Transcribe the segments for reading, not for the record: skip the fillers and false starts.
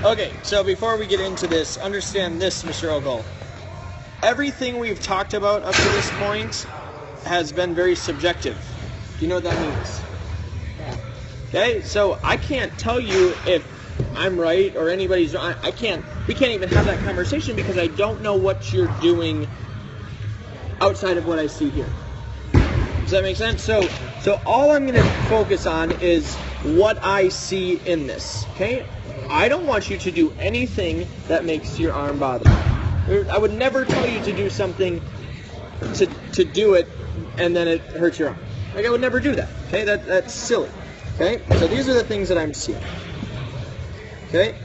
Okay, so before we get into this, understand this, Mr. Ogle. Everything we've talked about up to this point has been very subjective. Do you know what that means? Yeah. Okay, so I can't tell you if I'm right or anybody's wrong. We can't even have that conversation because I don't know what you're doing outside of what I see here. Does that make sense? So all I'm going to focus on is what I see in this, okay? I don't want you to do anything that makes your arm bother. I would never tell you to do something to do it and then it hurts your arm. Like, I would never do that, okay? That's silly, okay? So these are the things that I'm seeing, okay?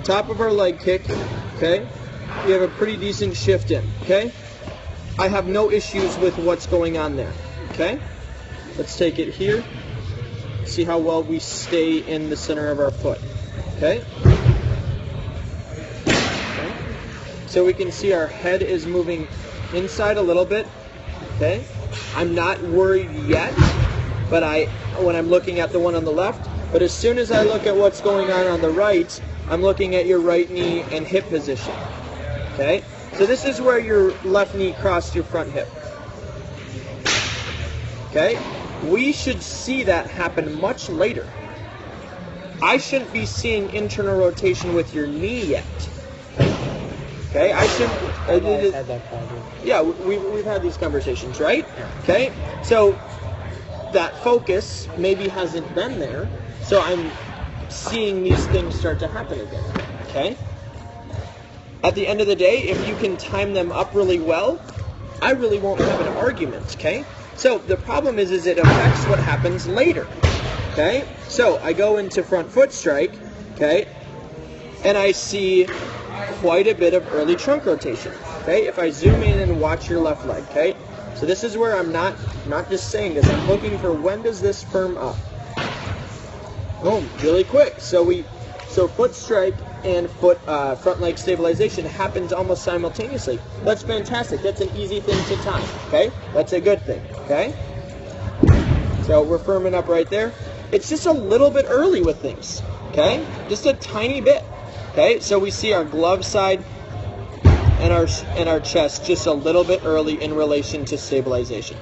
Top of our leg kick, okay? We have a pretty decent shift in, okay? I have no issues with what's going on there, okay? Let's take it here. See how well we stay in the center of our foot, okay? So we can see our head is moving inside a little bit, okay? I'm not worried yet, but when I'm looking at the one on the left, but as soon as I look at what's going on the right, I'm looking at your right knee and hip position, okay? So this is where your left knee crossed your front hip, okay? We should see that happen much later. I shouldn't be seeing internal rotation with your knee yet. Okay, I shouldn't. had that problem. Yeah, we've had these conversations, right? Okay, so that focus maybe hasn't been there, so I'm seeing these things start to happen again. Okay. At the end of the day, if you can time them up really well, I really won't have an argument. Okay. So the problem is it affects what happens later. Okay. So I go into front foot strike. Okay, and I see quite a bit of early trunk rotation, okay? If I zoom in and watch your left leg, okay? So this is where I'm not just saying this, I'm looking for when does this firm up? Boom, really quick. So foot strike and front leg stabilization happens almost simultaneously. That's fantastic. That's an easy thing to time, okay? That's a good thing, okay? So we're firming up right there. It's just a little bit early with things, okay? Just a tiny bit. Okay, so we see our glove side and our chest just a little bit early in relation to stabilization.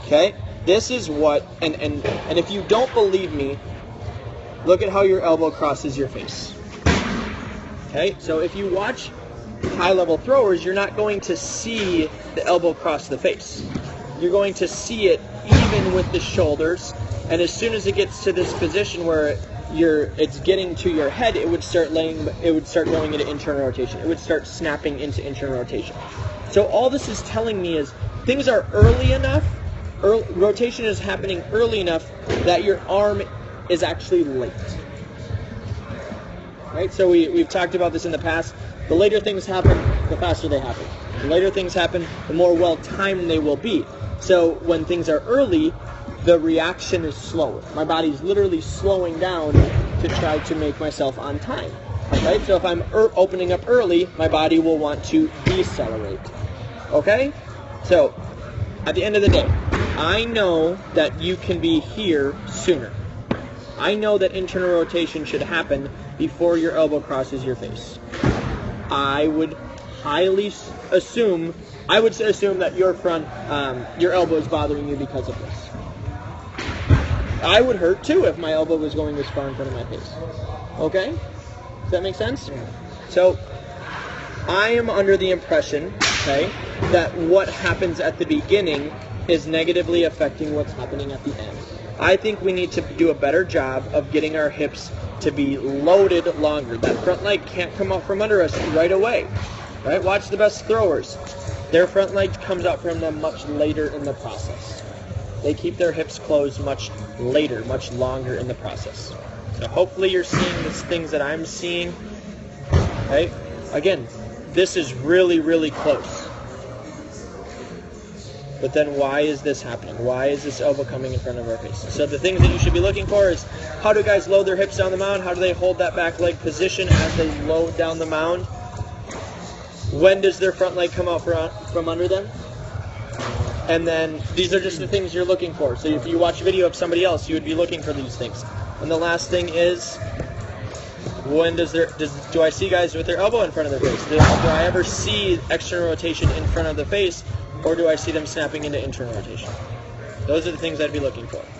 Okay, this is what, and if you don't believe me, look at how your elbow crosses your face. Okay, so if you watch high-level throwers, you're not going to see the elbow cross the face. You're going to see it even with the shoulders, and as soon as it gets to this position where it's getting to your head, it would start going into internal rotation. It would start snapping into internal rotation. So all this is telling me is things are early enough, rotation is happening early enough that your arm is actually late. Right? So we've talked about this in the past. The later things happen, the faster they happen. The later things happen, the more well-timed they will be. So when things are early, the reaction is slower. My body's literally slowing down to try to make myself on time. Right? So if I'm opening up early, my body will want to decelerate. Okay? So at the end of the day, I know that you can be here sooner. I know that internal rotation should happen before your elbow crosses your face. I would assume that your elbow is bothering you because of this. I would hurt too if my elbow was going this far in front of my face. Okay? Does that make sense? Yeah. So, I am under the impression, okay, that what happens at the beginning is negatively affecting what's happening at the end. I think we need to do a better job of getting our hips to be loaded longer. That front leg can't come out from under us right away. Right? Watch the best throwers. Their front leg comes out from them much later in the process. They keep their hips closed much later, much longer in the process. So hopefully you're seeing the things that I'm seeing. Okay? Again, this is really, really close. But then why is this happening? Why is this elbow coming in front of our face? So the things that you should be looking for is how do guys load their hips down the mound? How do they hold that back leg position as they load down the mound? When does their front leg come out from under them? And then these are just the things you're looking for. So if you watch a video of somebody else, you would be looking for these things. And the last thing is, When do I see guys with their elbow in front of their face? Do I ever see external rotation in front of the face, or do I see them snapping into internal rotation? Those are the things I'd be looking for.